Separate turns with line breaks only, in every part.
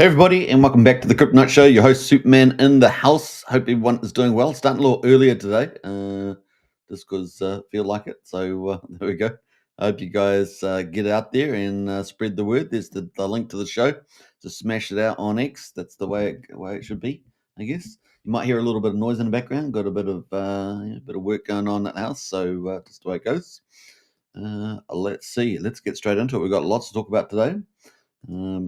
Hey everybody, and welcome back to the Crypto Night Show. Your host Superman in the house. Hope everyone is doing well. Starting a little earlier today, just because feel like it. So there we go. I hope you guys get out there and spread the word. There's the link to the show. Just smash it out on X. That's the way it should be, I guess. You might hear a little bit of noise in the background. Got a bit of work going on at the house. So just the way it goes. Let's see. Let's get straight into it. We've got lots to talk about today.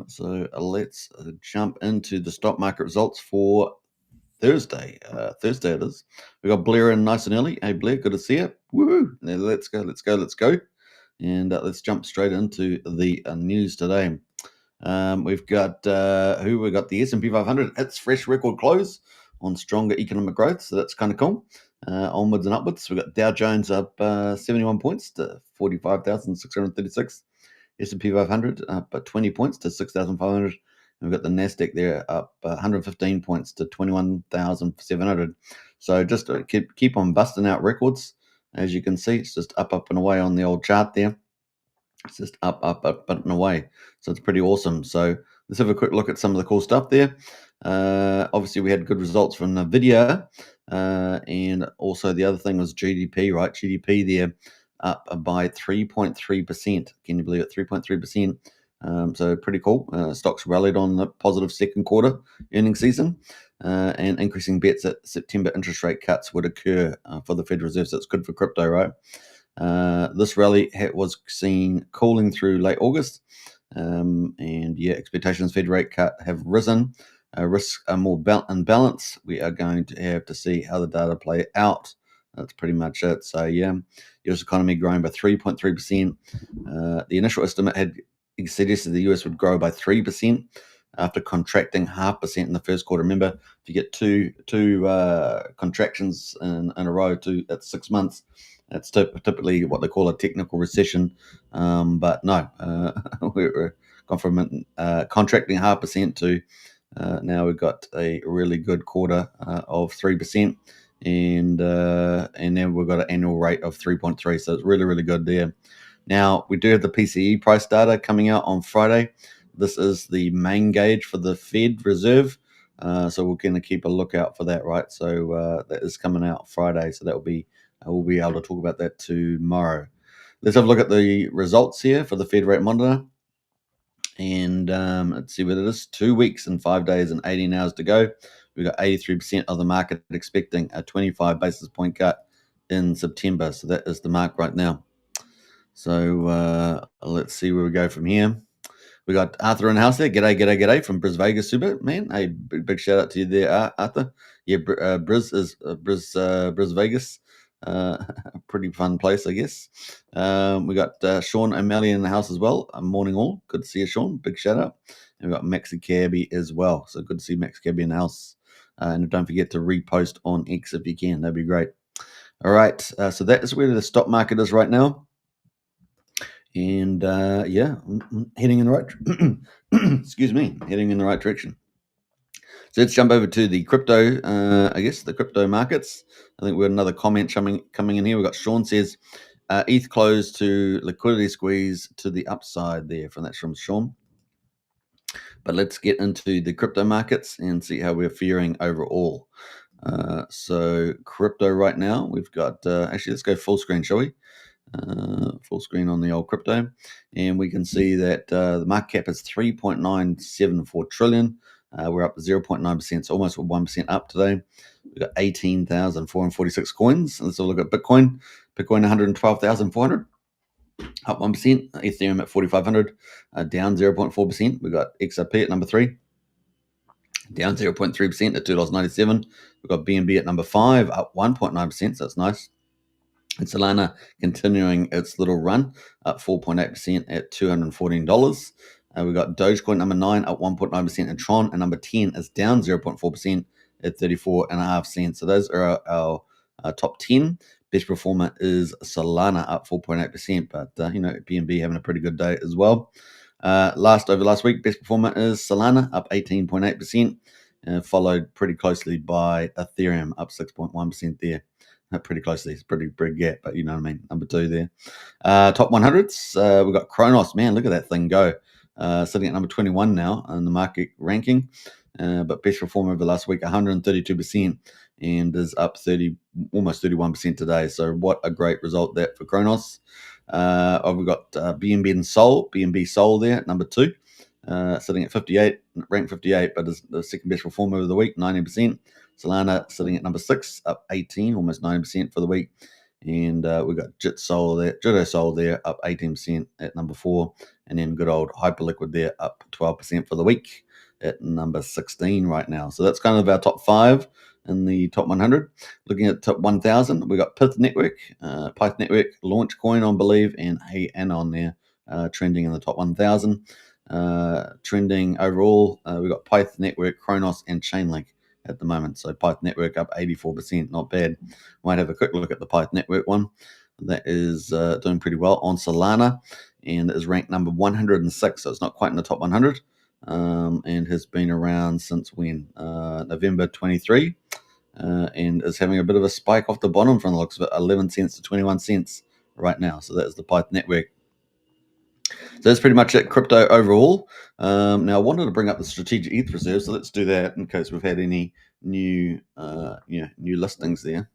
So let's jump into the stock market results for Thursday. Thursday it is. We got Blair in nice and early. Hey Blair, good to see you. Woo! Now let's go. And let's jump straight into the news today. We've got we got the S&P 500 hits fresh record close on stronger economic growth, so that's kind of cool. Onwards and upwards. We've got Dow Jones up 71 points to 45,636. S&P 500 up 20 points to 6,500. And we've got the Nasdaq there up 115 points to 21,700. So just to keep on busting out records. As you can see, it's just up and away on the old chart there. It's just up and away. So it's pretty awesome. So let's have a quick look at some of the cool stuff there. Obviously, we had good results from NVIDIA. And also the other thing was GDP, right? GDP there up by 3.3%. Can you believe it? 3.3%. So pretty cool. Stocks rallied on the positive second quarter earnings season and increasing bets that September interest rate cuts would occur for the Federal Reserve. So it's good for crypto, right? This rally was seen cooling through late August. And yeah, expectations Fed rate cut have risen. Risks are more in balance. We are going to have to see how the data play out. That's pretty much it. So yeah, U.S. economy growing by 3.3%. The initial estimate had suggested the U.S. would grow by 3% after contracting 0.5% in the first quarter. Remember, if you get two contractions in a row, that's 6 months. That's typically what they call a technical recession. But no, we're gone from contracting 0.5% to now we've got a really good quarter of 3%. And then we've got an annual rate of 3.3, so it's really, really good there. Now, we do have the PCE price data coming out on Friday. This is the main gauge for the Fed Reserve, so we're going to keep a lookout for that, right? So that is coming out Friday, so we'll be able to talk about that tomorrow. Let's have a look at the results here for the Fed Rate Monitor. And let's see what it is. 2 weeks and 5 days and 18 hours to go. We've got 83% of the market expecting a 25 basis point cut in September. So that is the mark right now. So let's see where we go from here. We got Arthur in the house there. G'day from Bris Vegas, Super man. Hey, big shout out to you there, Arthur. Yeah, Bris Vegas. Pretty fun place, I guess. We got Sean O'Malley in the house as well. Morning all. Good to see you, Sean. Big shout out. And we got Maxi Cabby as well. So good to see Max Cabby in the house. And don't forget to repost on X if you can. That'd be great. All right. So that is where the stock market is right now. And yeah, heading in the right. Excuse me, heading in the right direction. So let's jump over to the crypto. I guess the crypto markets. I think we have another comment coming in here. We've got Sean says, ETH closed to liquidity squeeze to the upside there. That's from Sean. But let's get into the crypto markets and see how we're faring overall. So crypto right now, we've got actually let's go full screen, shall we? Full screen on the old crypto, and we can see that the market cap is 3.974 trillion. We're up 0.9%, so almost 1% up today. We've got 18,446 coins. Let's have a look at Bitcoin. Bitcoin 112,400, up 1%. Ethereum at 4,500, down 0.4%. We've got XRP at number 3, down 0.3% at $2.97. We've got BNB at number 5, up 1.9%, so that's nice. And Solana continuing its little run, up 4.8% at $214. We've got Dogecoin number 9, up 1.9%, and Tron and number 10 is down 0.4% at 34.5 cents. So those are our top 10. Best performer is Solana, up 4.8%, but BNB having a pretty good day as well. Over last week, best performer is Solana, up 18.8%, followed pretty closely by Ethereum, up 6.1% there. Pretty closely. It's pretty big gap, but you know what I mean. Number 2 there. Top 100s, we've got Kronos. Man, look at that thing go. sitting at number 21 now in the market ranking. But best performer over the last week, 132%, and is up almost 31% today. So what a great result that for Kronos. We've got BNB Soul there at number 2, sitting at 58, ranked 58, but is the second best performer of the week, 19%. Solana sitting at number 6, up 18, almost 9% for the week. And we've got Jitto Soul there, up 18% at number 4. And then good old Hyperliquid there, up 12% for the week at number 16 right now. So that's kind of our top 5 in the top 100. Looking at top 1,000, we got Pyth Network, Launch Coin on Believe, and Hey Anon there, trending in the top 1,000. Trending overall, we got Pyth Network, Kronos, and Chainlink at the moment. So Pyth Network up 84%, not bad. Might have a quick look at the Pyth Network one. That is doing pretty well on Solana, and is ranked number 106, so it's not quite in the top 100, and has been around since when? November 23, and is having a bit of a spike off the bottom from the looks of it, 11 cents to 21 cents right now. So that is the Pyth Network. So that's pretty much it, crypto overall. Now I wanted to bring up the strategic ETH reserve, so let's do that in case we've had any new listings there.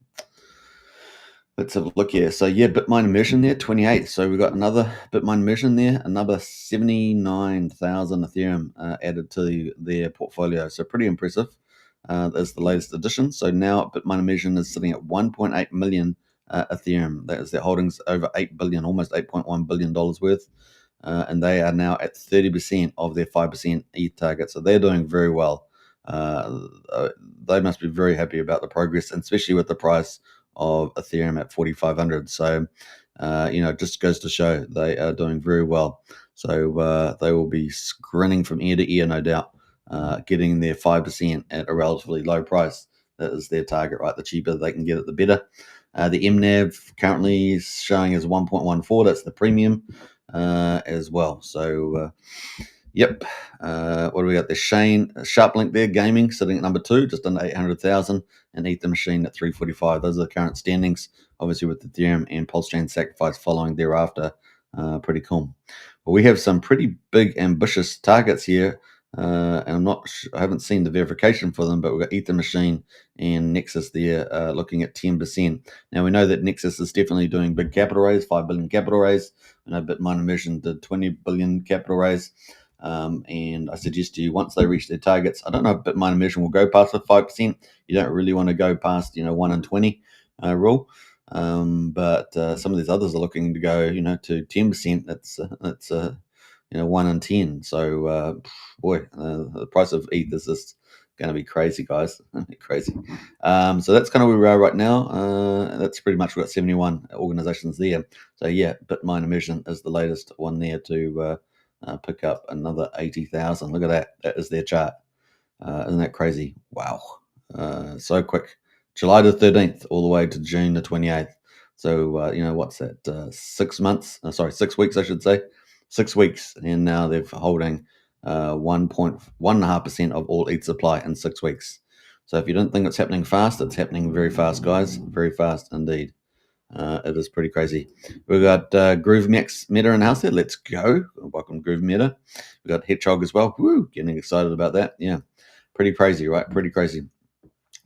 Let's have a look here. So yeah, Bitmine immersion there, 28. So we've got another Bitmine immersion there, another 79,000 Ethereum added to their portfolio. So pretty impressive. That's the latest addition. So now Bitmine immersion is sitting at 1.8 million Ethereum. That is their holdings over 8 billion, almost $8.1 billion worth. And they are now at 30% of their 5% ETH target. So they're doing very well. They must be very happy about the progress, and especially with the price of Ethereum at 4,500. So, it just goes to show they are doing very well. So they will be grinning from ear to ear, no doubt, getting their 5% at a relatively low price. That is their target, right? The cheaper they can get it, the better. The MNAV currently is showing as 1.14. That's the premium as well. So, yep. What do we got there? Sharplink there, gaming, sitting at number 2, just under 800,000, and Ether Machine at 345. Those are the current standings, obviously with Ethereum and PulseChain sacrifice following thereafter. Pretty cool. Well, we have some pretty big, ambitious targets here, and I haven't seen the verification for them, but we've got Ether Machine and Nexus there, looking at 10%. Now we know that Nexus is definitely doing big capital raise, 5 billion capital raise. I know Bitmine immersion did 20 billion capital raise. And I suggest to you, once they reach their targets, I don't know if Bitmine immersion will go past the 5%. You don't really want to go past 1 in 20 rule. But some of these others are looking to go to 10%. That's 1 in 10. So the price of ETH is just going to be crazy, guys. Crazy. So that's kind of where we are right now. That's pretty much, we've got 71 organizations there. So yeah, Bitmine immersion is the latest one there to pick up another 80,000. Look at that. That is their chart. Isn't that crazy? Wow. So quick. July the 13th all the way to June the 28th. So, what's that? 6 months? 6 weeks, I should say. 6 weeks. And now they're holding 1.5% of all ETH supply in 6 weeks. So if you don't think it's happening fast, it's happening very fast, guys. Very fast indeed. It is pretty crazy. We've got Groove Meta in house there. Let's go. Welcome, Groove Meta. We've got Hedgehog as well. Woo, getting excited about that. Yeah, pretty crazy, right? Pretty crazy.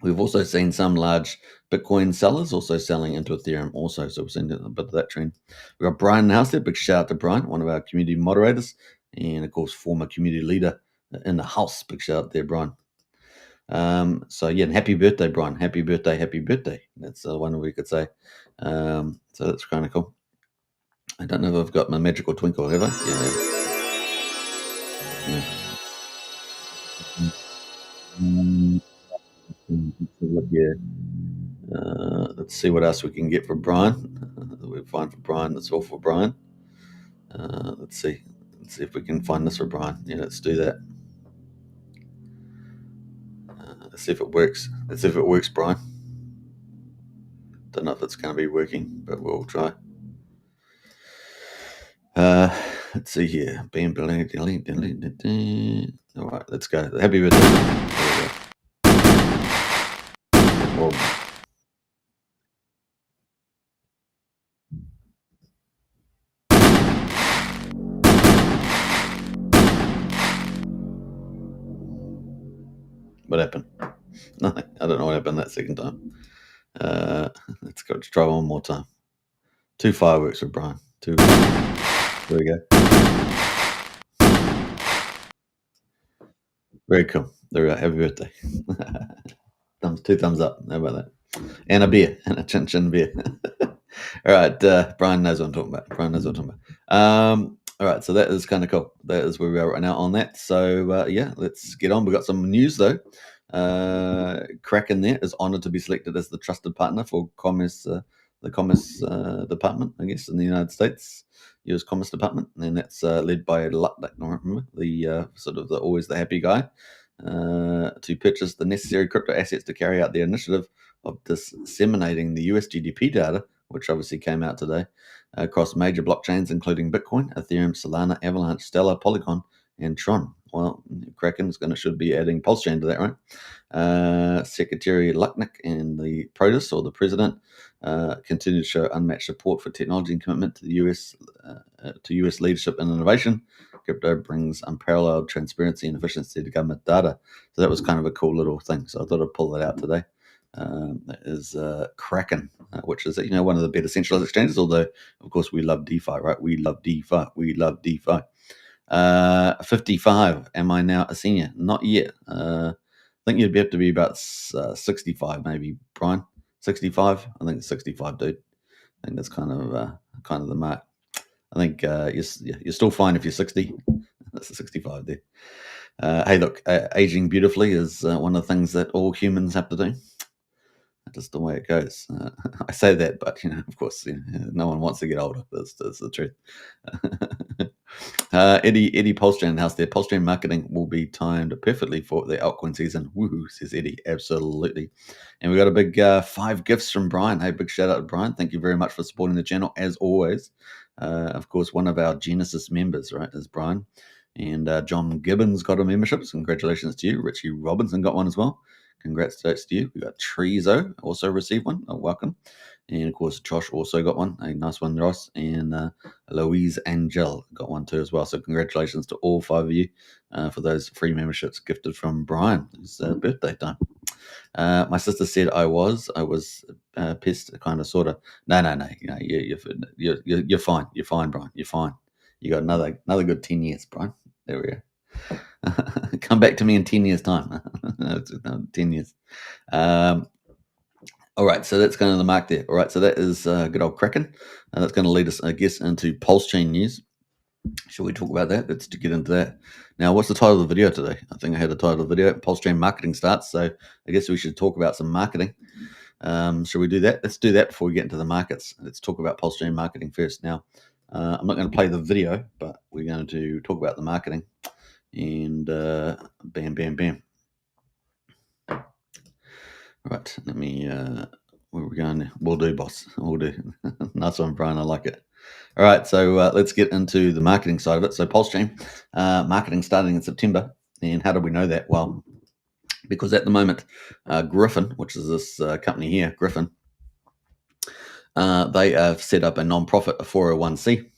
We've also seen some large Bitcoin sellers also selling into Ethereum also. So we've seen a bit of that trend. We've got Brian in the house there. Big shout out to Brian, one of our community moderators, and of course, former community leader in the house. Big shout out there, Brian. So yeah, and happy birthday, Brian. Happy birthday, happy birthday. That's one we could say. So that's kind of cool. I don't know if I've got my magical twinkle, have I? Yeah. Let's see what else we can get for Brian. We'll find for Brian. That's all for Brian. Let's see. Let's see if we can find this for Brian. Yeah, let's do that. Let's see if it works. Let's see if it works, Brian. Don't know if it's going to be working, but we'll try. Let's see here. Bam, delete. All right, let's go. Happy birthday. Whoa. What happened? Nothing. I don't know what happened that second time. Let's go to try one more time. 2 fireworks for Brian. There we go. Very cool. There we go. Happy birthday. 2 thumbs up. How about that? And a beer, and a chin chin beer. All right, Brian knows what I'm talking about. All right, so that is kind of cool. That is where we are right now on that. So yeah, let's get on. We got some news though. Kraken there is honoured to be selected as the trusted partner for commerce, the Commerce Department, I guess, in the United States, U.S. Commerce Department, and that's led by Lutnick, remember, the sort of always the happy guy, to purchase the necessary crypto assets to carry out the initiative of disseminating the US GDP data, which obviously came out today, across major blockchains, including Bitcoin, Ethereum, Solana, Avalanche, Stellar, Polygon, and Tron. Well, Kraken should be adding PulseChain to that, right? Secretary Lutnick and the PROTUS, or the president, continue to show unmatched support for technology and commitment to the US leadership and innovation. Crypto brings unparalleled transparency and efficiency to government data. So that was kind of a cool little thing. So I thought I'd pull that out today. That is Kraken, which is one of the better centralized exchanges. Although, of course, we love DeFi, right? We love DeFi. 55. Am I now a senior? Not yet. I think you'd have to be about 65, maybe, Brian. 65. I think it's 65, dude. I think that's kind of the mark. I think you're still fine if you're 60. That's a 65 there. Hey, look, aging beautifully is one of the things that all humans have to do. That's just the way it goes. I say that, but of course, no one wants to get older. That's the truth. Eddie PulseChain House there. PulseChain marketing will be timed perfectly for the altcoin season. Woohoo, says Eddie. Absolutely. And we got a big 5 gifts from Brian. Hey, big shout out to Brian. Thank you very much for supporting the channel as always. Of course, one of our Genesis members, right, is Brian. And John Gibbons got a membership. So congratulations to you. Richie Robinson got one as well. Congrats to you. We got Trezo also received one. Welcome. And of course, Josh also got one. A nice one, Ross. And Louise Angel got one too as well. So congratulations to all 5 of you for those free memberships gifted from Brian. It's birthday time. My sister said I was pissed, kind of, sort of. No. You're fine. You're fine, Brian. You're fine. You got another good 10 years, Brian. There we go. Come back to me in 10 years' time. No, 10 years. All right, so that's kind of the mark there. All right, so that is good old Kraken. That's going to lead us, I guess, into PulseChain news. Shall we talk about that? Let's get into that. Now, what's the title of the video today? I think I had the title of the video, PulseChain marketing starts. So I guess we should talk about some marketing. Shall we do that? Let's do that before we get into the markets. Let's talk about PulseChain marketing first. Now, I'm not going to play the video, but we're going to talk about the marketing. And bam. Right, let me, where are we going? We'll do, boss. We'll do. Nice one, Brian. I like it. All right, so let's get into the marketing side of it. So PulseChain marketing starting in September. And how do we know that? Well, because at the moment, Griffin, which is this company here, Griffin, they have set up a non-profit, a 401c,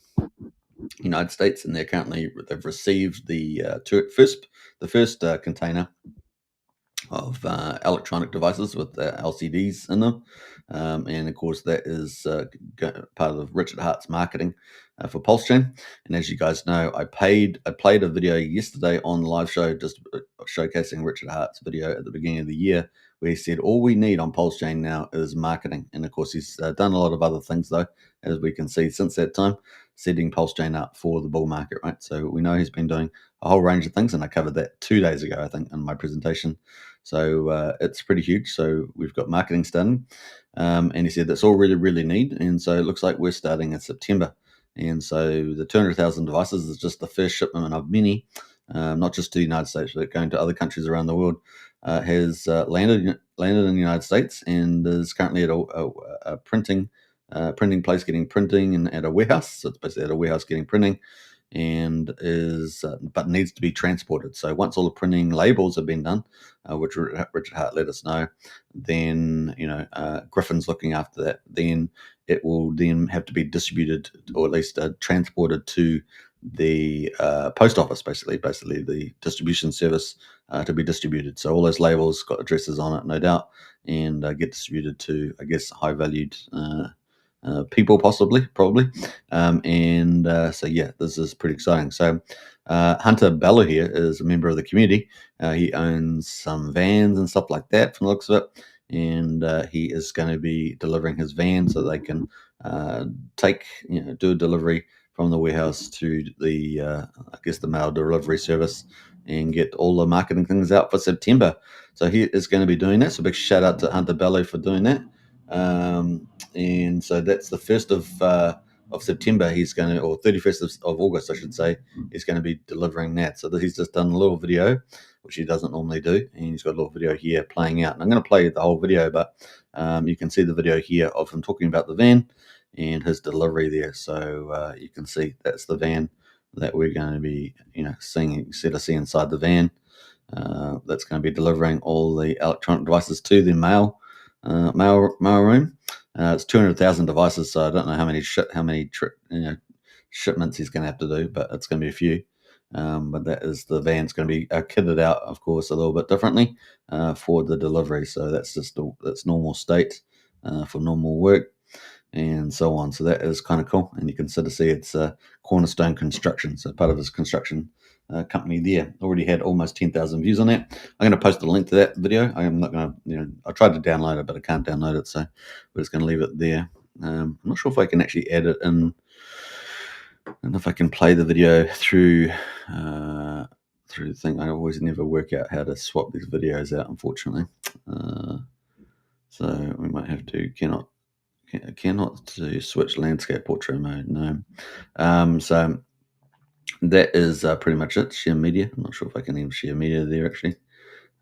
United States, and they've received the first container of electronic devices with LCDs in them, and of course that is part of Richard Hart's marketing for PulseChain. And as you guys know, I played a video yesterday on the live show, just showcasing Richard Hart's video at the beginning of the year, where he said all we need on PulseChain now is marketing. And of course he's done a lot of other things though, as we can see since that time, setting PulseChain up for the bull market, right? So we know he's been doing a whole range of things, and I covered that 2 days ago, I think, in my presentation. So it's pretty huge. So we've got marketing starting, and he said that's all really need. And so it looks like we're starting in September. And so the 200,000 devices is just the first shipment of many, not just to the United States, but going to other countries around the world. Has landed in the United States and is currently at a printing place getting printing, and at a warehouse. So it's basically at a warehouse getting printing, and but needs to be transported. So once all the printing labels have been done, which Richard Hart let us know, then Griffin's looking after that. Then it will then have to be distributed, or at least transported to the post office, basically the distribution service to be distributed. So all those labels got addresses on it, no doubt, and get distributed to, I guess, high valued people, probably. So yeah, this is pretty exciting. So Hunter Bello here is a member of the community. He owns some vans and stuff like that from the looks of it, and he is going to be delivering his van so they can do a delivery from the warehouse to the I guess the mail delivery service, and get all the marketing things out for September. So he is going to be doing that. So big shout out to Hunter Bello for doing that. And so that's the 1st of September. He's going to, or 31st of August, I should say, he's going to be delivering that. So he's just done a little video, which he doesn't normally do, and he's got a little video here playing out. And I'm going to play the whole video, but you can see the video here of him talking about the van and his delivery there. So you can see that's the van that we're going to be, seeing. To see inside the van. That's going to be delivering all the electronic devices to the mail room. It's 200,000 devices, so I don't know how many shipments he's going to have to do, but it's going to be a few. But that is the van's going to be kitted out, of course, a little bit differently for the delivery. So that's that's normal state for normal work and so on. So that is kind of cool, and you can sort of see it's Cornerstone Construction, so part of his construction company there. Already had almost 10,000 views on that. I'm going to post a link to that video. I'm not going to, I tried to download it, but I can't download it, so we're just going to leave it there. I'm not sure if I can actually add it in, and if I can play the video through the thing. I always never work out how to swap these videos out, unfortunately. So we might have to cannot to switch landscape portrait mode. No. So that is pretty much it. Share media. I'm not sure if I can even share media there, actually.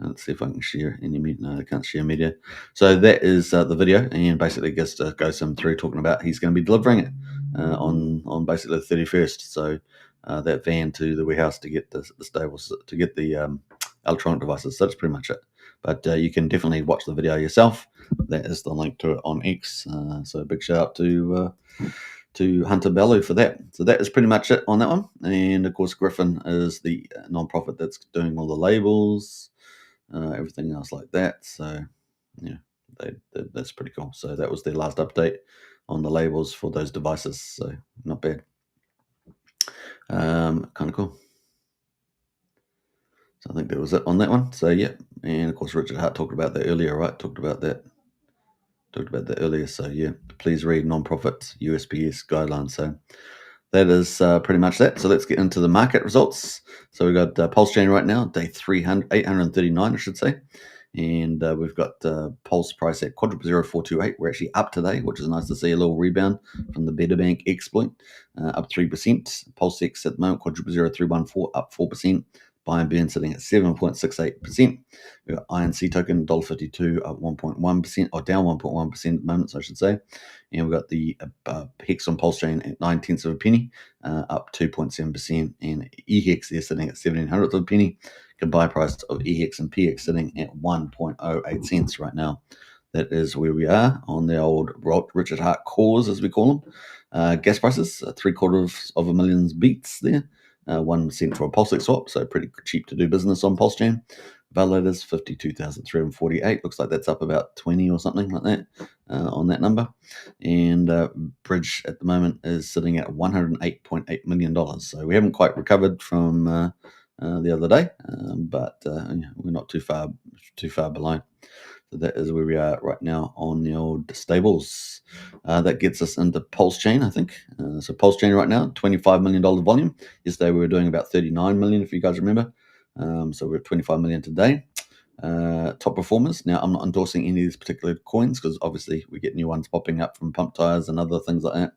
Let's see if I can share any media. No, I can't share media. So that is the video, and basically just goes him through talking about he's going to be delivering it on basically the 31st. So that van to the warehouse to get the stables, to get the electronic devices. So that's pretty much it. But you can definitely watch the video yourself. That is the link to it on X. So a big shout out to Hunter Bello for that. So that is pretty much it on that one. And of course, Griffin is the non-profit that's doing all the labels, everything else like that. So yeah, that's pretty cool. So that was their last update on the labels for those devices. So not bad. Kind of cool. So I think that was it on that one. So yeah, and of course Richard Hart talked about that earlier, right? Talked about that earlier. So yeah, please read non-profit USPS guidelines. So that is pretty much that. So let's get into the market results. So we've got PulseChain right now, day 839, I should say. And we've got Pulse price at 0.0428. We're actually up today, which is nice to see, a little rebound from the Better Bank exploit, up 3%. PulseX at the moment, 0.0314, up 4%. Buy and burn sitting at 7.68%. We've got INC token, $1.52, up 1.1%, or down 1.1% at the moment, so I should say. And we've got the Hex on PulseChain at 9/10 of a penny, up 2.7%. And EHEX there sitting at 0.17 of a penny. Buy price of EHEX and PX sitting at 1.08 cents right now. That is where we are on the old Richard Hart cores, as we call them. Gas prices, 750,000 beats there. 1 cent for a PulseX swap, so pretty cheap to do business on PulseChain. Validators, 52,348. Looks like that's up about 20 or something like that on that number. And Bridge at the moment is sitting at $108.8 million. So we haven't quite recovered from the other day, but we're not too far below. So that is where we are right now on the old stables. That gets us into PulseChain, I think. So PulseChain right now, $25 million volume. Yesterday we were doing about 39 million, if you guys remember. So we're at 25 million today. Top performers. Now, I'm not endorsing any of these particular coins because obviously we get new ones popping up from pump tires and other things like that.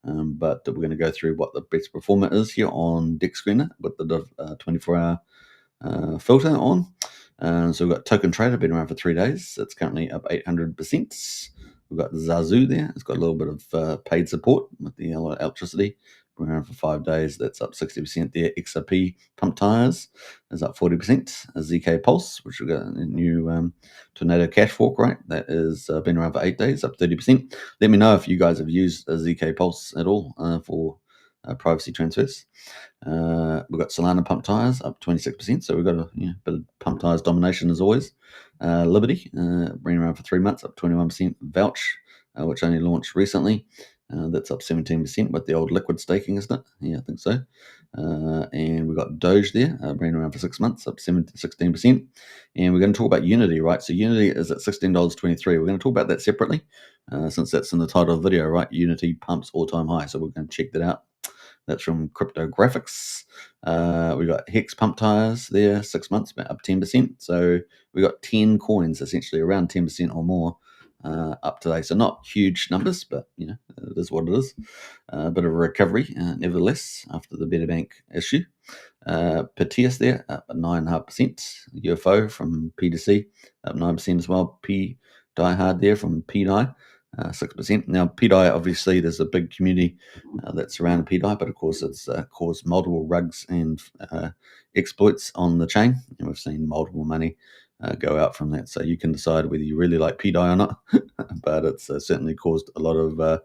But we're going to go through what the best performer is here on Deck Screener with the 24-hour filter on. So we've got Token Trader, been around for 3 days. It's currently up 800%. We've got Zazu there. It's got a little bit of paid support with the electricity. Been around for 5 days. That's up 60% there. XRP Pump Tires is up 40%. ZK Pulse, which we've got a new Tornado Cash Fork, right? That is been around for 8 days, up 30%. Let me know if you guys have used a ZK Pulse at all for privacy transfers. We've got Solana pump tires up 26%, so we've got a bit of pump tires domination as always. Liberty been around for 3 months, up 21%. Vouch, which only launched recently, that's up 17% with the old liquid staking, isn't it? Yeah, I think so. And we've got Doge there, been around for 6 months, up 16%. And we're going to talk about Unity, right? So Unity is at $16.23. We're going to talk about that separately, since that's in the title of the video, right? Unity pumps all-time high, so we're going to check that out. That's from Cryptographics. We got Hex pump tires there, 6 months, about up 10%. So we got 10 coins, essentially around 10% or more up today. So not huge numbers, but it is what it is. A bit of a recovery, nevertheless, after the Better Bank issue. Petius there, up 9.5%. UFO from P2C, up 9% as well. P Diehard there from PDI, 6%. Now, PDI, obviously, there's a big community that's around PDI, but of course, it's caused multiple rugs and exploits on the chain, and we've seen multiple money go out from that. So you can decide whether you really like PDI or not, but it's certainly caused a lot of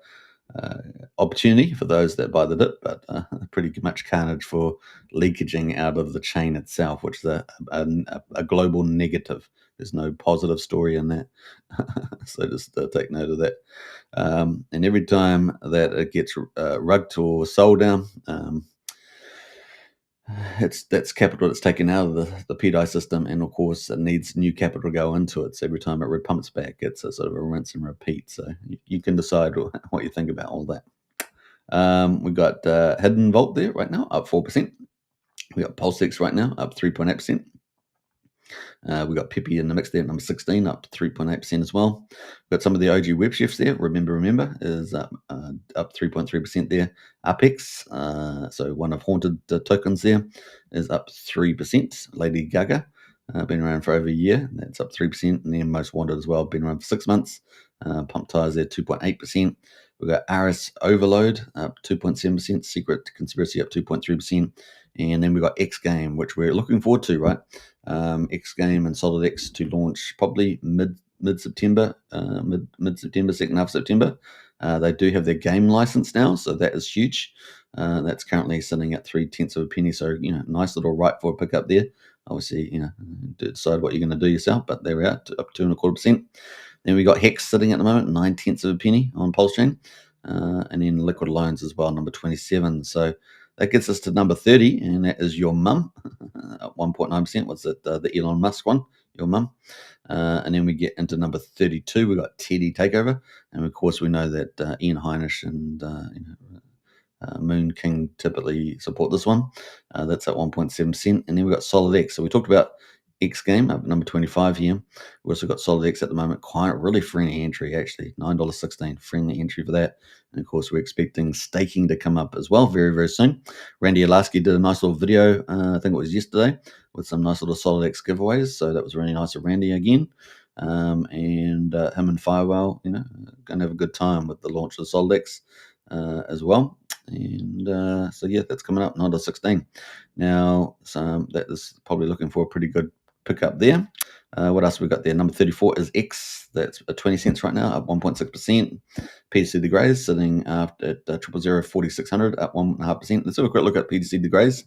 opportunity for those that buy the dip, but pretty much carnage for leakaging out of the chain itself, which is a global negative. There's no positive story in that. So just take note of that. And every time that it gets rugged or sold down, that's capital that's taken out of the PDI system, and of course it needs new capital to go into it. So every time it repumps back, it's a sort of a rinse and repeat. So you can decide what you think about all that. We've got Hidden Vault there right now, up 4%. We got PulseX right now, up 3.8%. We got Peppy in the mix there, number 16, up 3.8% as well. We've got some of the OG web chefs there. Remember is up 3.3% there. Apex, so one of Haunted tokens there, is up 3%. Lady Gaga, been around for over a year. That's up 3%. And then Most Wanted as well, been around for 6 months. Pump Tires there, 2.8%. We've got Aris Overload, up 2.7%. Secret Conspiracy, up 2.3%. And then we've got X Game, which we're looking forward to, right? X Game and SolidX to launch probably mid-September, mid-September, second half of September. They do have their game license now, so that is huge. That's currently sitting at 0.3 of a penny, so nice little right for a pickup there. Obviously, decide what you're going to do yourself, but there we are, up 2.25%. Then we got Hex sitting at the moment, 0.9 of a penny on PulseChain, and then Liquid Loans as well, number 27. So that gets us to number 30, and that is Your Mum, at 1.9%. What's it? The Elon Musk one, Your Mum. And then we get into number 32. We got Teddy Takeover, and of course we know that Ian Heinisch and Moon King typically support this one. That's at 1.7%. And then we got Solid X. So we talked about X Game up at number 25 here. We also got Solid X at the moment. Quite really friendly entry, actually. $9.16 friendly entry for that. And of course, we're expecting staking to come up as well very, very soon. Randy Alasky did a nice little video, I think it was yesterday, with some nice little Solid X giveaways. So that was really nice of Randy again. And him and Firewell, going to have a good time with the launch of Solid X as well. And so yeah, that's coming up, $9.16. Now, that is probably looking for a pretty good pickup there. What else we got there? Number 34 is X. That's at 20 cents right now, up 1.6%. PTC De Grays sitting at 0.0004600, up 1.5%. Let's have a quick look at PTC De Grays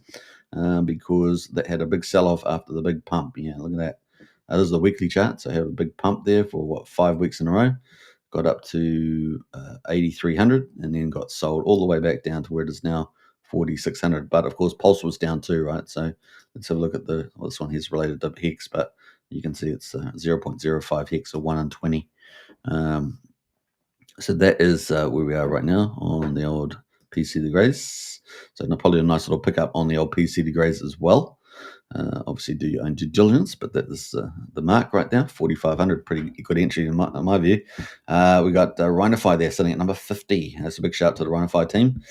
because that had a big sell-off after the big pump. Yeah, look at that. This is the weekly chart, so I have a big pump there for 5 weeks in a row. Got up to 8,300 and then got sold all the way back down to where it is now, 4,600. But of course, Pulse was down too, right? So let's have a look at this one here's related to Hex, but you can see it's 0.05 Hex or 1 in 20. So that is where we are right now on the old PC De Grays. So probably a nice little pickup on the old PC De Grays as well. Obviously, do your own due diligence, but that is the mark right now, 4,500. Pretty good entry in my view. We got Rhinify there sitting at number 50. That's a big shout out to the Rhinify team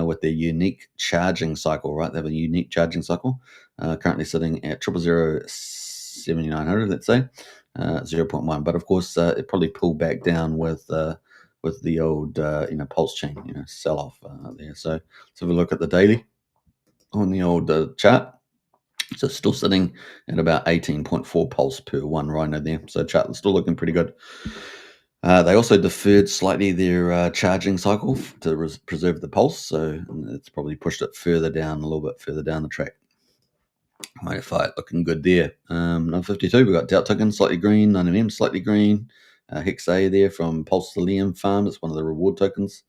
with their unique charging cycle, right? They have a unique charging cycle. Currently sitting at 0.0007900, let's say, 0.1. But of course, it probably pulled back down with the old PulseChain sell off there. So let's have a look at the daily on the old chart. So still sitting at about 18.4 pulse per 1 rhino there. So chart is still looking pretty good. They also deferred slightly their charging cycle to preserve the pulse, so it's probably pushed it further down, a little bit further down the track. Mighty Fight looking good there. Number 52, we've got Doubt Token, slightly green, 9mm, slightly green. Hex A there from Pulse Liam Farm, it's one of the reward tokens.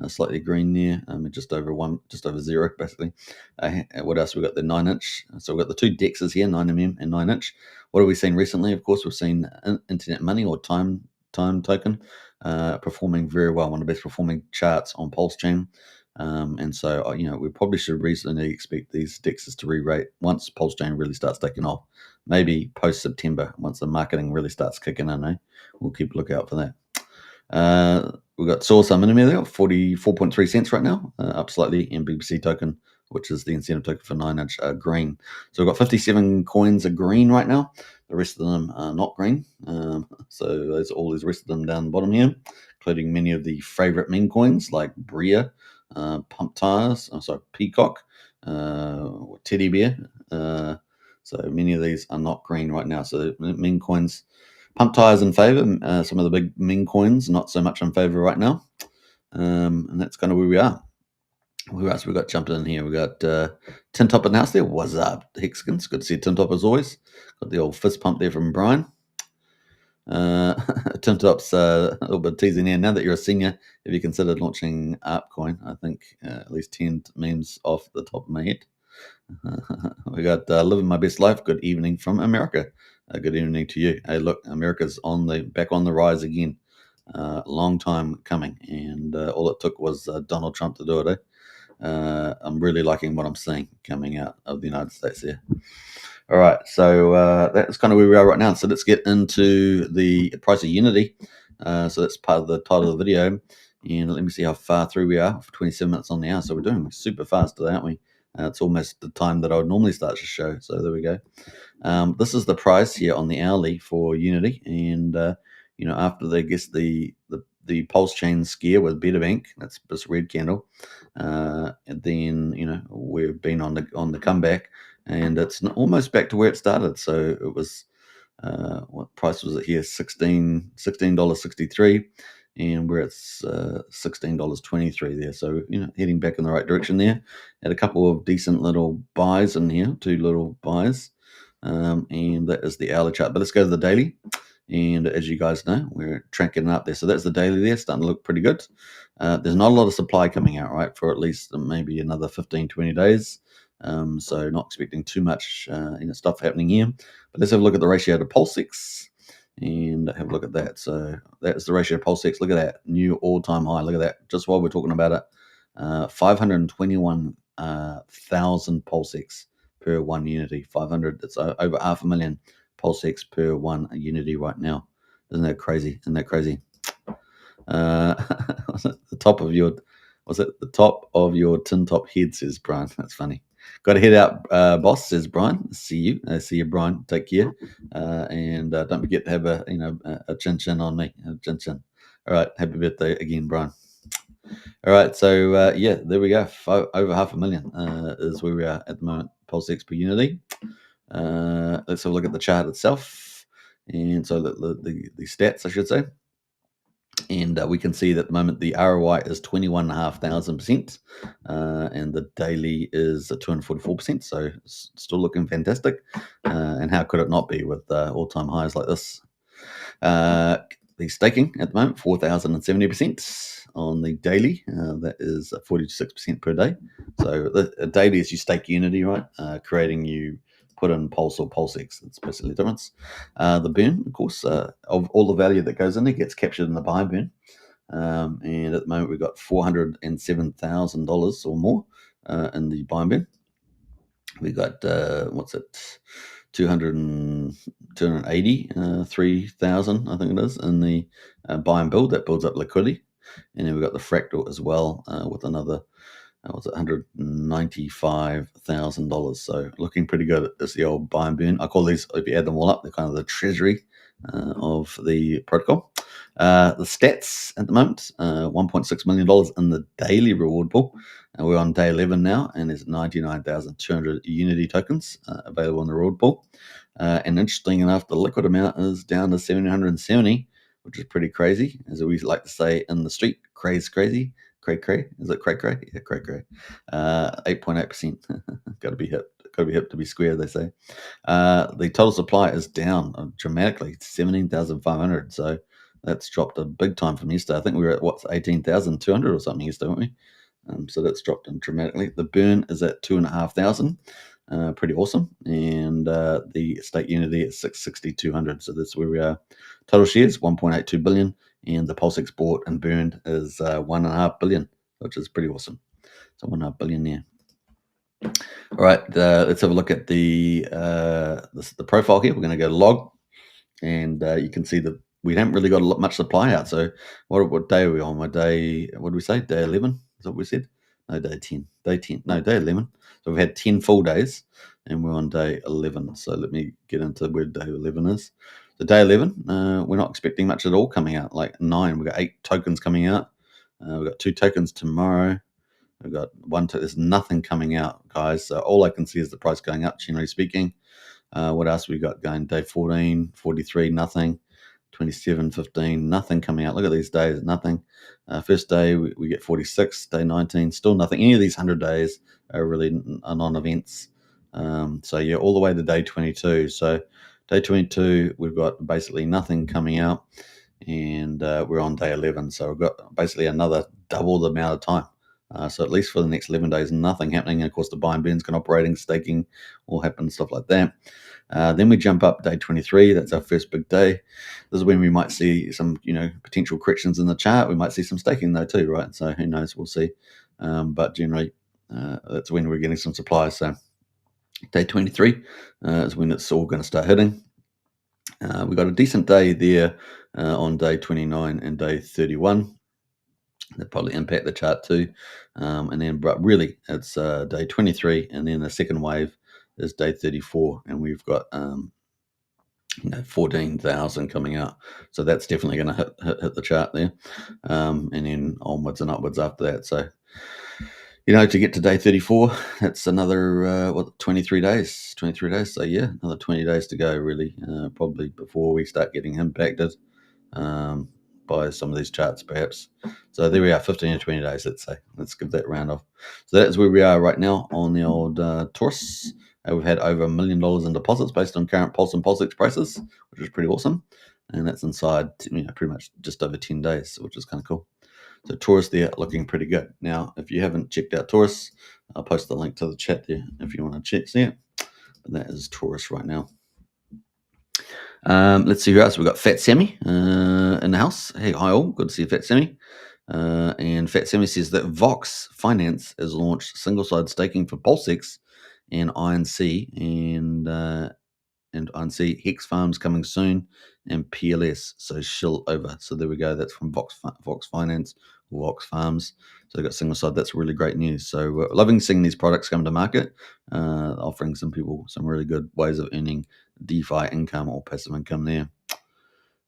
Slightly green there, just over zero, basically. What else? We've got the 9-inch. So we've got the two dexes here, 9mm and 9-inch. What have we seen recently? Of course, we've seen Internet Money or Time token performing very well, one of the best performing charts on PulseChain. And so, we probably should reasonably expect these dexes to re-rate once PulseChain really starts taking off. Maybe post-September, once the marketing really starts kicking in, eh? We'll keep a lookout for that. We've got Source Minimum there, 44.3 cents right now, up slightly. And BBC token, which is the incentive token for 9-inch, green. So we've got 57 coins are green right now. The rest of them are not green. So there's all these rest of them down the bottom here, including many of the favorite meme coins like Bria, Pump Tires, Peacock, Teddy Bear. So many of these are not green right now. So the meme coins, Pump Tires in favor. Some of the big meme coins not so much in favor right now. And that's kind of where we are. Who else we got jumping in here? We got Tin Top in the house there. What's up, Hexkins? Good to see Tin Top as always. Got the old fist pump there from Brian. Tim Top's a little bit teasing here. Now that you're a senior, have you considered launching ARPcoin? I think at least 10 memes off the top of my head. We got Living My Best Life. Good evening from America. Good evening to you. Hey, look, America's back on the rise again. Long time coming, and all it took was Donald Trump to do it. I'm really liking what I'm seeing coming out of the United States here. All right, so that's kind of where we are right now. So let's get into the price of Unity. So that's part of the title of the video. And let me see how far through we are. 27 minutes on the hour. So we're doing super fast today, aren't we? It's almost the time that I would normally start to show. So there we go. This is the price here on the hourly for Unity. And, after the PulseChain scare with Betterbank, that's this red candle, and then, we've been on the comeback. And it's almost back to where it started. So it was, what price was it here? $16.63, and we're at $16.23 there. So heading back in the right direction there. Had a couple of decent little buys in here, two little buys, and that is the hourly chart. But let's go to the daily. And as you guys know, we're tracking up there. So that's the daily there, starting to look pretty good. There's not a lot of supply coming out, right, for at least maybe another 15, 20 days. So not expecting too much stuff happening here. But let's have a look at the ratio to PulseX and have a look at that. So that's the ratio to PulseX. Look at that, new all-time high. Look at that. Just while we're talking about it, 521,000 PulseX per one Unity. 500. It's over 500,000 PulseX per one Unity right now. Isn't that crazy? The top of your tin top head, says Brian. That's funny. Got to head out, boss, says Brian. See you, Brian. Take care, and don't forget to have a chin chin on me. Chin chin. All right, happy birthday again, Brian. All right, so there we go. Over 500,000 is where we are at the moment. PulseX per Unity. Let's have a look at the chart itself, and so the stats, I should say. And we can see that at the moment the ROI is 21,500%, and the daily is 244%. So it's still looking fantastic. And how could it not be with all-time highs like this? The staking at the moment 4,070% on the daily. That is 46% per day. So the daily is you stake Unity, right? Creating you put in Pulse or PulseX. That's basically the difference. The burn, of course, of all the value that goes in there gets captured in the buy burn. And at the moment, we've got $407,000 or more in the buy burn. We got, 283,000, I think it is, in the buy and build. That builds up liquidity. And then we've got the fractal as well with another $195,000. So looking pretty good. It's the old buy and burn. I call these, if you add them all up, they're kind of the treasury of the protocol. The stats at the moment, $1.6 million in the daily reward pool. We're on day 11 now, and there's 99,200 Unity tokens available in the reward pool. And interesting enough, the liquid amount is down to 770. which is pretty crazy, as we like to say in the street. Crazy. Cray. Is it cray? Yeah, cray. 8.8%. Got to be hip. Got to be hip to be square, they say. The total supply is down dramatically, 17,500. So that's dropped a big time from yesterday. I think we were at 18,200 or something yesterday, weren't we? So that's dropped in dramatically. The burn is at 2,500. Pretty awesome. And the state unity at 660,200. So that's where we are. Total shares 1.82 billion, and the Pulse export and burned is 1.5 billion, which is pretty awesome. So 1.5 billion there. All right, let's have a look at the profile here. We're going to go to log, and you can see that we haven't really got much supply out. So what day are we on? What did we say? Day 11? Is that what we said? No, day 10. No, day 11. So we've had 10 full days, and we're on day 11. So let me get into where day 11 is. So day 11, we're not expecting much at all coming out. Like 9, we've got 8 tokens coming out. We've got 2 tokens tomorrow. We've got there's nothing coming out, guys. So all I can see is the price going up, generally speaking. What else we got going? Day 14, 43, nothing. 27, 15, nothing coming out. Look at these days, nothing. First day, we get 46. Day 19, still nothing. Any of these 100 days are really non-events. So, yeah, all the way to day 22. So, day 22, we've got basically nothing coming out. And we're on day 11. So, we've got basically another double the amount of time. So at least for the next 11 days, nothing happening. And of course, the buy and burns can operating, staking will happen, stuff like that. Then we jump up day 23. That's our first big day. This is when we might see some, potential corrections in the chart. We might see some staking though too, right? So who knows? We'll see. But generally, that's when we're getting some supply. So day 23 is when it's all going to start hitting. We got a decent day there on day 29 and day 31. That probably impact the chart too. But really, it's day 23, and then the second wave is day 34, and we've got 14,000 coming out. So that's definitely going to hit the chart there, and then onwards and upwards after that. So, to get to day 34, that's another 23 days. 23 days. So yeah, another 20 days to go. Really, probably before we start getting impacted. By some of these charts, perhaps. So there we are, 15 to 20 days, let's say. Let's give that round off. So that's where we are right now on the old Taurus. We've had over $1 million in deposits based on current Pulse and PulseX prices, which is pretty awesome. And that's inside, pretty much just over 10 days, which is kind of cool. So Taurus there looking pretty good. Now, if you haven't checked out Taurus, I'll post the link to the chat there if you want to see it. But that is Taurus right now. Let's see who else. We've got Fat Sammy in the house. Hey, hi all. Good to see you, Fat Sammy. And Fat Sammy says that Vox Finance has launched single-side staking for PulseX and INC, and INC Hex Farms coming soon, and PLS. So shill over. So there we go. That's from Vox Finance, Vox Farms. So they got single-side. That's really great news. So we're loving seeing these products come to market, offering some people some really good ways of earning DeFi income or passive income there.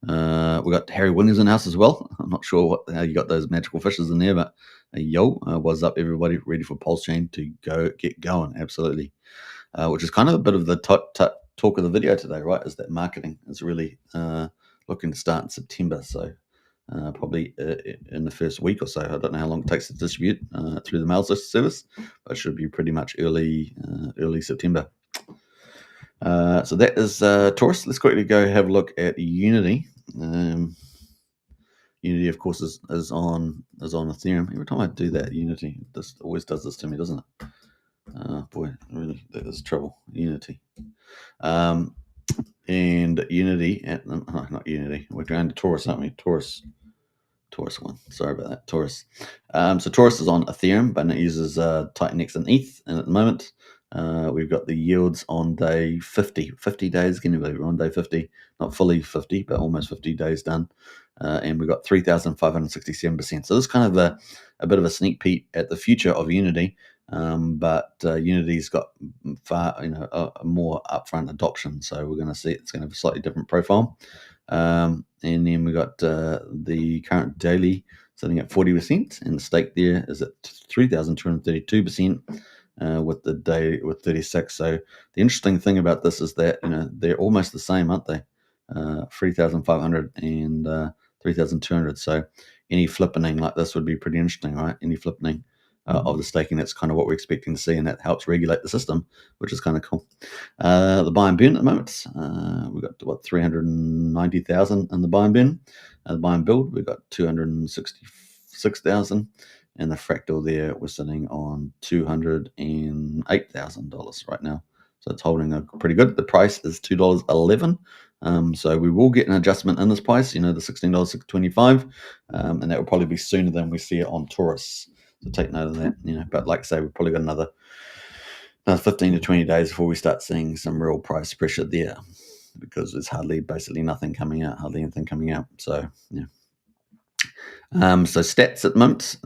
We got Harry Winners in the house as well. I'm not sure how you got those magical fishes in there, but what's up, everybody? Ready for PulseChain to get going? Absolutely. Which is kind of a bit of the talk of the video today, right? Is that marketing is really looking to start in September. So probably in the first week or so. I don't know how long it takes to distribute through the mail service, but it should be pretty much early September. So that is Taurus. Let's quickly go have a look at Unity. Unity, of course, is on Ethereum. Every time I do that, Unity always does this to me, doesn't it? Boy, really, that is trouble. Unity. And Unity, not Unity. We're going to Taurus, aren't we? Taurus one. Sorry about that. Taurus. So Taurus is on Ethereum, but it uses Titanx and ETH. And at the moment, we've got the yields on day 50. 50 days. Can you believe we're on day 50? Not fully 50, but almost 50 days done. And we've got 3,567%. So this is kind of a bit of a sneak peek at the future of Unity. But Unity's got far, a more upfront adoption. So we're going to see it's going to have a slightly different profile. And then we got the current daily sitting at 40%, and the stake there is at 3,232%, with the day with 36. So the interesting thing about this is that they're almost the same, aren't they? 3,500 and 3,200. So any flippening like this would be pretty interesting, right? Any flippening of the staking, that's kind of what we're expecting to see, and that helps regulate the system, which is kind of cool. The buy and burn at the moment, we've got what, 390,000 in the buy and burn. The buy and build, we've got 266,000, and the fractal there, we're sitting on $208,000 right now. So it's holding pretty good. The price is $2.11. So we will get an adjustment in this price, the $16.25, and that will probably be sooner than we see it on Taurus. So take note of that, But like I say, we've probably got another 15 to 20 days before we start seeing some real price pressure there, because there's basically nothing coming out, hardly anything coming out. So yeah. So stats at the moment,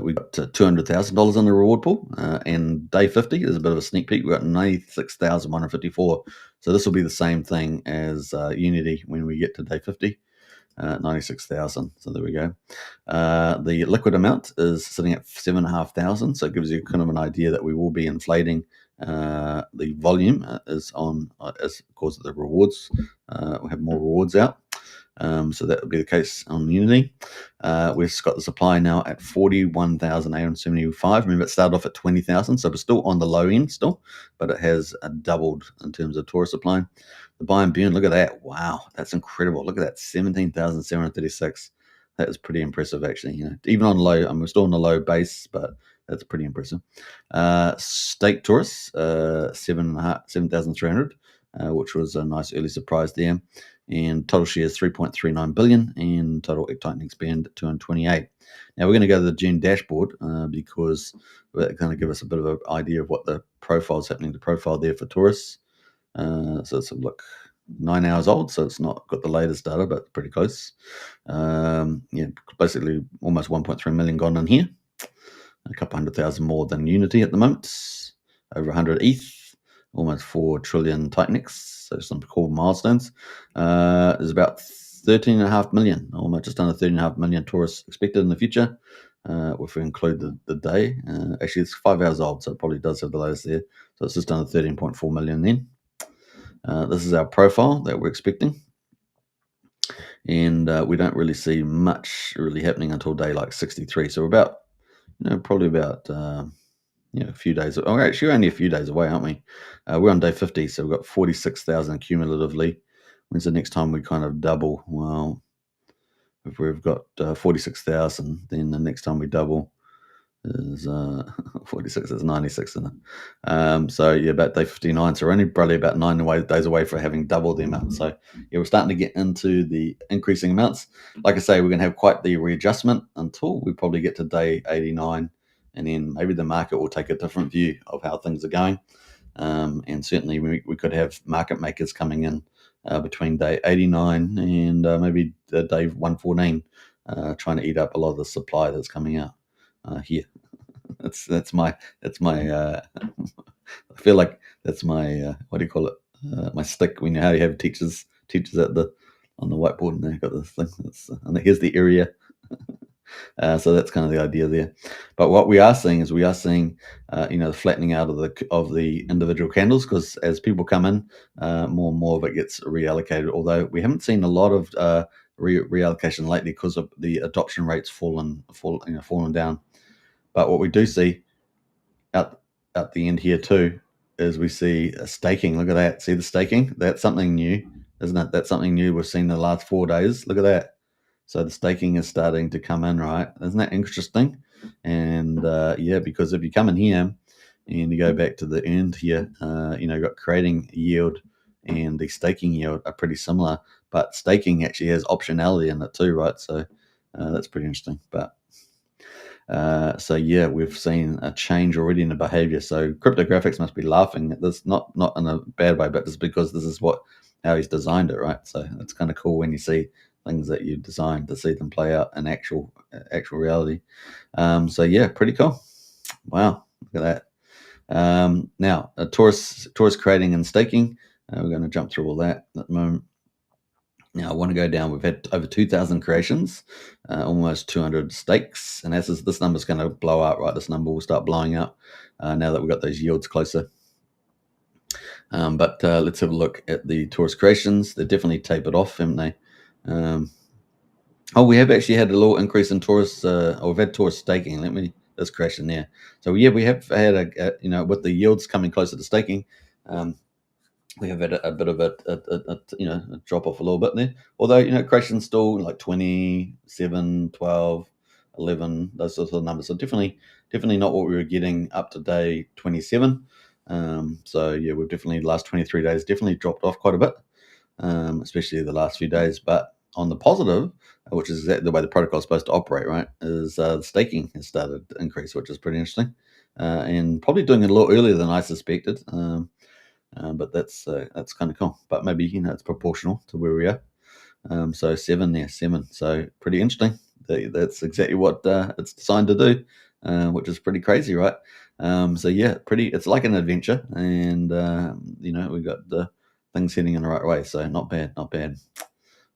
we've got $200,000 in the reward pool, and day 50 is a bit of a sneak peek. We've got 96,154. So this will be the same thing as Unity when we get to day 50. 96,000. So there we go. The liquid amount is sitting at 7,500. So it gives you kind of an idea that we will be inflating the volume as because of the rewards. We have more rewards out. So that would be the case on Unity. We've got the supply now at 41,875. Remember, it started off at 20,000, so we're still on the low end still, but it has doubled in terms of Taurus supply. The buy and burn, look at that. Wow, that's incredible. Look at that, 17,736. That is pretty impressive, actually. Even on low, we're still on the low base, but that's pretty impressive. Stake Taurus, 7,300, which was a nice early surprise there. And total shares 3.39 billion, and total Tightening spend 228. Now we're going to go to the June dashboard because that's going to give us a bit of an idea of what the profile's happening. The profile there for Taurus. So let's have a look. 9 hours old, so it's not got the latest data, but pretty close. Basically almost 1.3 million gone in here. A couple 100,000 more than Unity at the moment. Over 100 ETH. Almost 4 trillion Tightnix, so some cool milestones. There's about 13.5 million, almost just under 13.5 million Taurus expected in the future, if we include the day. Actually, it's 5 hours old, so it probably does have the latest there. So it's just under 13.4 million then. This is our profile that we're expecting. And we don't really see much really happening until day like 63. So we're about, probably about... a few days. Oh, actually, we're only a few days away, aren't we? We're on day 50, so we've got 46,000 cumulatively. When's the next time we kind of double? Well, if we've got 46,000, then the next time we double is 46 is 96, isn't it? So yeah, about day 59. So we're only probably about 9 days away for having double the amount. So yeah, we're starting to get into the increasing amounts. Like I say, we're going to have quite the readjustment until we probably get to day 89. And then maybe the market will take a different view of how things are going. And certainly we could have market makers coming in between day 89 and maybe day 114, trying to eat up a lot of the supply that's coming out here. That's my I feel like that's my what do you call it? My stick. When you have teachers on the whiteboard, and they've got this thing. And here's the area. So that's kind of the idea there. But what we are seeing is the flattening out of the individual candles, because as people come in, more and more of it gets reallocated. Although we haven't seen a lot of reallocation lately because of the adoption rates fallen down. But what we do see at the end here too is we see a staking. Look at that. See the staking? That's something new, isn't it? That's something new we've seen in the last 4 days. Look at that. So the staking is starting to come in, right? Isn't that interesting? And because if you come in here and you go back to the earned here, got creating yield and the staking yield are pretty similar, but staking actually has optionality in it too, right? So that's pretty interesting. But we've seen a change already in the behavior. So cryptographics must be laughing at this, not in a bad way, but just because this is how he's designed it, right? So it's kind of cool when you see things that you designed to see them play out in actual reality. Pretty cool. Wow, look at that. Now, Taurus creating and staking. We're going to jump through all that at the moment. Now, I want to go down. We've had over 2,000 creations, almost 200 stakes, and this number's going to blow up, right? This number will start blowing up now that we've got those yields closer. But let's have a look at the Taurus creations. They're definitely tapered off, haven't they? Oh, we have actually had a little increase in Taurus, or we've had Taurus staking. Let's crash in there. So yeah, we have had with the yields coming closer to staking, um, we have had a bit of a drop off a little bit there. Although creation's still like 27, 12, 11, those sorts of numbers. So definitely not what we were getting up to day 27. So yeah, we've definitely the last 23 days definitely dropped off quite a bit, especially the last few days. But on the positive, which is exactly the way the protocol is supposed to operate, right, is the staking has started to increase, which is pretty interesting, and probably doing it a little earlier than I suspected. But that's kind of cool. But maybe it's proportional to where we are. So 7 there, 7. So pretty interesting. That's exactly what it's designed to do, which is pretty crazy, right? So yeah, pretty. It's like an adventure, and we got the things heading in the right way. So not bad, not bad.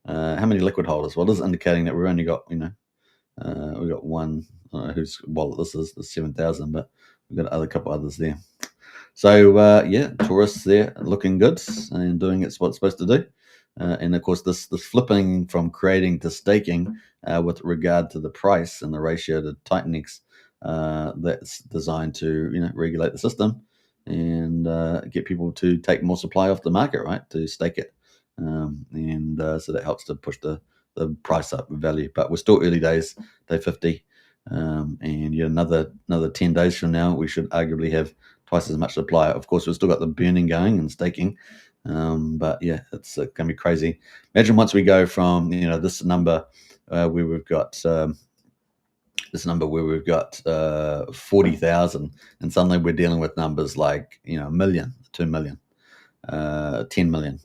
How many liquid holders? Well, this is indicating that we've only got we got one. I don't know whose wallet this is, the 7,000, but we've got a couple others there. So yeah, Taurus there looking good and doing what it's supposed to do. And of course, this flipping from creating to staking with regard to the price and the ratio to Titanex, that's designed to regulate the system and get people to take more supply off the market, right? To stake it, and so that helps to push the price up in value. But we're still early days, day 50, and another 10 days from now, we should arguably have twice as much supply. Of course, we've still got the burning going and staking, but yeah, it's going to be crazy. Imagine once we go from this number where we've got 40,000, and suddenly we're dealing with numbers like a million, 2 million, 10 million.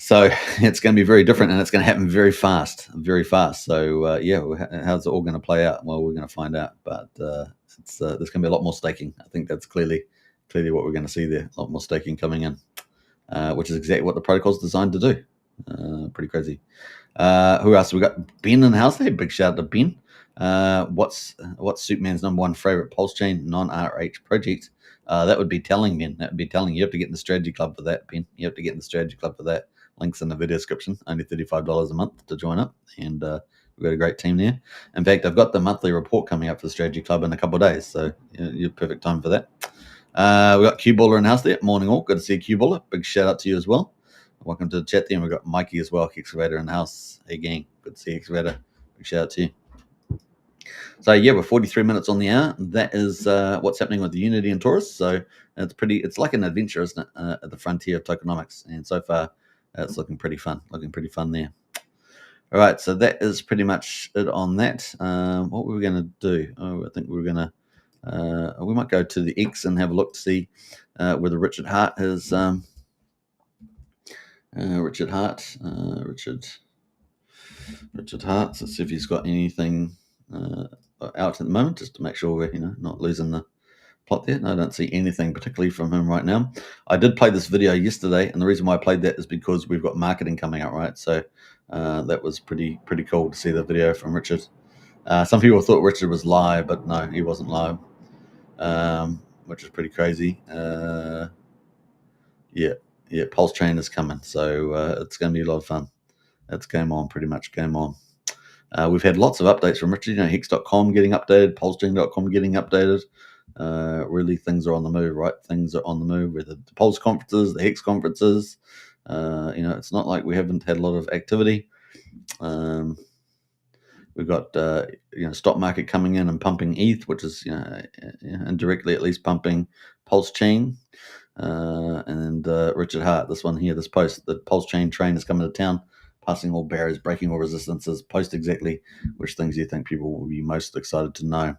So it's going to be very different, and it's going to happen very fast, very fast. So yeah, how's it all going to play out? Well, we're going to find out, but there's going to be a lot more staking. I think that's clearly what we're going to see there. A lot more staking coming in, which is exactly what the protocol is designed to do. Pretty crazy. Who else? We got Ben in the house there. Big shout out to Ben. What's Superman's number one favorite PulseChain non-RH project? That would be telling, Ben. That would be telling. You have to get in the strategy club for that, Ben. You have to get in the strategy club for that. Links in the video description. Only $35 a month to join up, and we've got a great team there. In fact, I've got the monthly report coming up for the strategy club in a couple of days, so you're perfect time for that. We got Q Baller in house there. Morning all. Good to see you, Q Baller. Big shout out to you as well. Welcome to the chat there. And we've got Mikey as well, Excavator in house. Hey gang, good to see you, Excavator. Big shout out to you. So yeah, we're 43 minutes on the hour. That is what's happening with the Unity and Taurus. So it's like an adventure, isn't it, at the frontier of tokenomics. And so far, it's looking pretty fun. There. All right, so that is pretty much it on that. What were we going to do? Oh, I think we were going to, we might go to the X and have a look to see whether Richard Hart has, Richard Hart. Let's see if he's got anything out at the moment, just to make sure we're not losing the plot there. No, I don't see anything particularly from him right now. I did play this video yesterday, and the reason why I played that is because we've got marketing coming out, right? So that was pretty cool to see the video from Richard. Some people thought Richard was live, but no, he wasn't live, which is pretty crazy. Yeah, PulseChain is coming, so it's going to be a lot of fun. It's game on, pretty much game on. We've had lots of updates from Richard. Hex.com getting updated, PulseChain.com getting updated. Really, things are on the move, right? Things are on the move with the Pulse conferences, the Hex conferences. It's not like we haven't had a lot of activity. We've got stock market coming in and pumping ETH, which is indirectly at least pumping PulseChain. And Richard Hart, this one here, this post, the PulseChain train is coming to town, passing all barriers, breaking all resistances. Post exactly which things you think people will be most excited to know,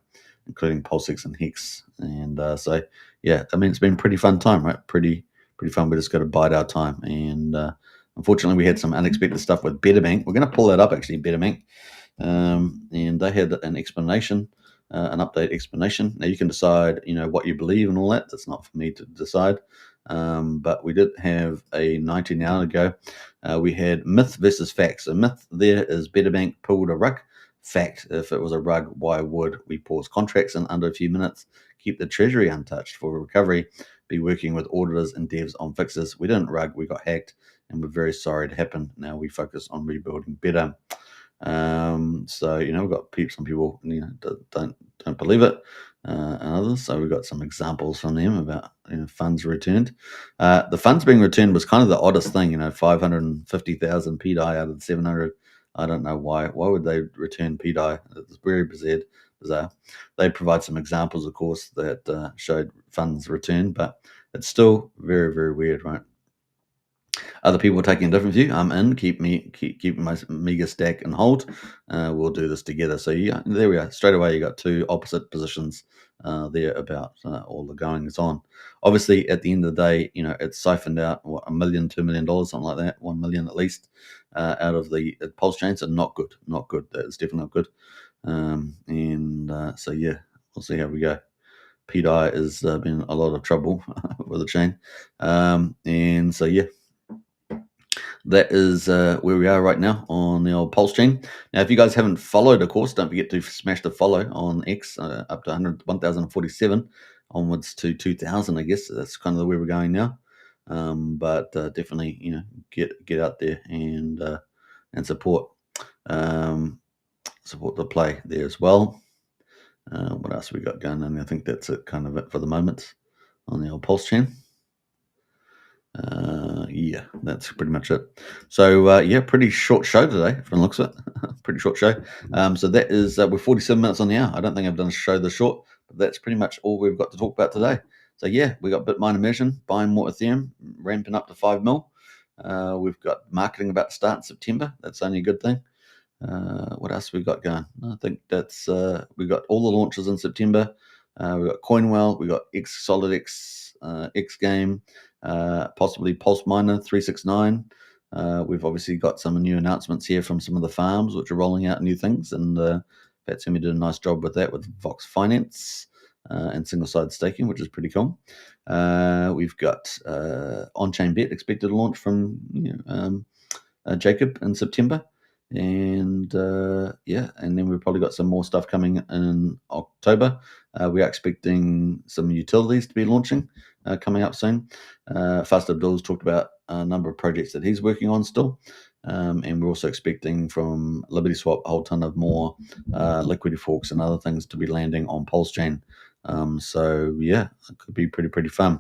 including PulseX and Hex. And so, yeah, I mean, it's been a pretty fun time, right? Pretty fun. We just got to bide our time. And unfortunately, we had some unexpected stuff with Betterbank. We're going to pull that up, actually, Betterbank. And they had an explanation, an update explanation. Now you can decide, what you believe and all that. That's not for me to decide. But we did have a 19 hour ago. We had myth versus fact. So myth there is Betterbank pulled a rug. Fact, if it was a rug, why would we pause contracts in under a few minutes, keep the treasury untouched for recovery, be working with auditors and devs on fixes? We didn't rug, we got hacked, and we're very sorry it happened. Now we focus on rebuilding better. So we've got some people don't believe it, and others. So we've got some examples from them about funds returned. The funds being returned was kind of the oddest thing. 550,000 PDI out of the 700. I don't know why. Why would they return PDI? It's very bizarre. They provide some examples, of course, that showed funds returned, but it's still very, very weird, right? Other people taking a different view. I'm in. Keep my Mega stack and hold. We'll do this together. So yeah, there we are. Straight away, you got two opposite positions there about all the goings on. Obviously, at the end of the day, it's siphoned out what, $1 million, $2 million, something like that, 1 million at least, out of the PulseChain. So not good. Not good. That's definitely not good. So yeah, we'll see how we go. PDI has been a lot of trouble with the chain, and so yeah. That is where we are right now on the old PulseChain. Now, if you guys haven't followed, of course, don't forget to smash the follow on X up to 1,047 onwards to 2,000. I guess that's kind of where we're going now. But definitely, get out there and support support the play there as well. What else we got going on? I think that's it for the moment on the old PulseChain. Yeah, that's pretty much it. So yeah, pretty short show today from the looks of it. Pretty short show. So that is we're 47 minutes on the hour. I don't think I've done a show this short, but that's pretty much all we've got to talk about today. So yeah, we got Bitmine immersion, buying more Ethereum, ramping up to 5 mil. We've got marketing about to start in September. That's only a good thing. What else we got going? I think that's we got all the launches in September. We got Coinwell, we got X Solid X, X Game, possibly Pulse Miner 369. We've obviously got some new announcements here from some of the farms which are rolling out new things, and Fatsemi did a nice job with that with Vox Finance and single side staking, which is pretty cool. We've got on-chain bet expected to launch from Jacob in September. And and then we've probably got some more stuff coming in October. We are expecting some utilities to be launching coming up soon. Fast Abdul's talked about a number of projects that he's working on still. And we're also expecting from Liberty Swap a whole ton of more liquidity forks and other things to be landing on PulseChain. So yeah, it could be pretty fun.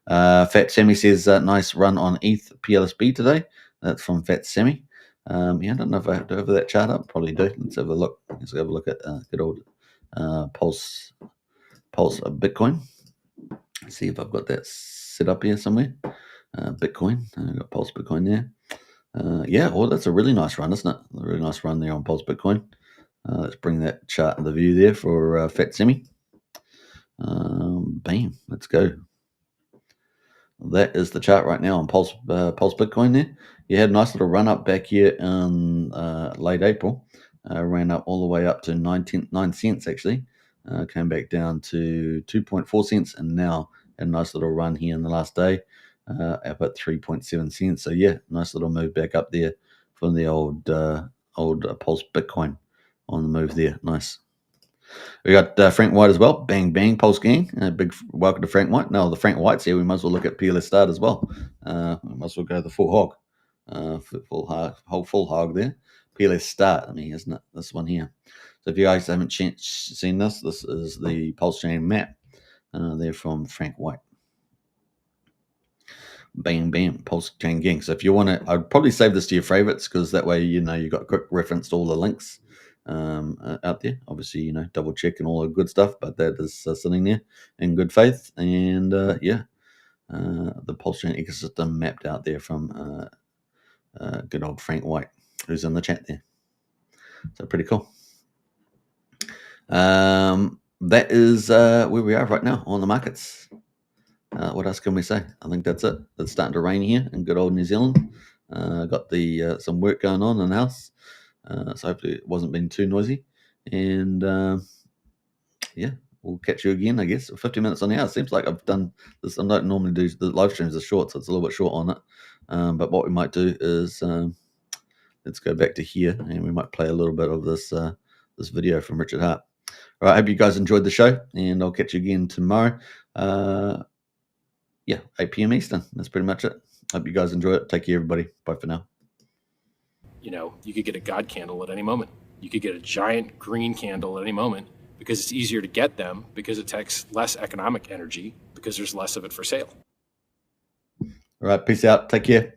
Fat Semi says nice run on ETH PLSB today. That's from Fat Semi. I don't know if I have to over that chart up. Probably do. Let's have a look. Let's have a look at good old Pulse Bitcoin. Let's see if I've got that set up here somewhere. Bitcoin. I've got Pulse Bitcoin there. That's a really nice run, isn't it? A really nice run there on Pulse Bitcoin. Let's bring that chart in the view there for Fat Semi. Bam. Let's go. That is the chart right now on Pulse Bitcoin there. You had a nice little run up back here in late April. Ran up all the way up to 9 cents actually. Came back down to 2.4 cents and now had a nice little run here in the last day up at 3.7 cents. So yeah, nice little move back up there from the old Pulse Bitcoin on the move there. Nice. We got Frank White as well. Bang, bang, Pulse Gang. Big welcome to Frank White. No, the Frank White's here. We might as well look at PLS Start as well. We might as well go the full hog. Full hog there. PLS Start, isn't it? This one here. So if you guys haven't seen this is the PulseChain map there from Frank White. Bam, bam, PulseChain Gang. So if you want to, I'd probably save this to your favorites because that way, you got quick reference to all the links out there. Obviously, double check and all the good stuff, but that is sitting there in good faith. And the PulseChain ecosystem mapped out there from good old Frank White, who's in the chat there. So pretty cool. That is where we are right now on the markets. What else can we say? I think that's it. It's starting to rain here in good old New Zealand. Got the some work going on in the house, so hopefully it wasn't being too noisy. And we'll catch you again, I guess. 50 minutes on the hour. Seems like I've done this. I don't normally do the live streams are short, so it's a little bit short on it. But what we might do is let's go back to here, and we might play a little bit of this this video from Richard Hart. All right, I hope you guys enjoyed the show, and I'll catch you again tomorrow. 8 p.m. Eastern. That's pretty much it. Hope you guys enjoy it. Take care, everybody. Bye for now.
you could get a God candle at any moment. You could get a giant green candle at any moment because it's easier to get them because it takes less economic energy because there's less of it for sale.
All right, peace out. Take care.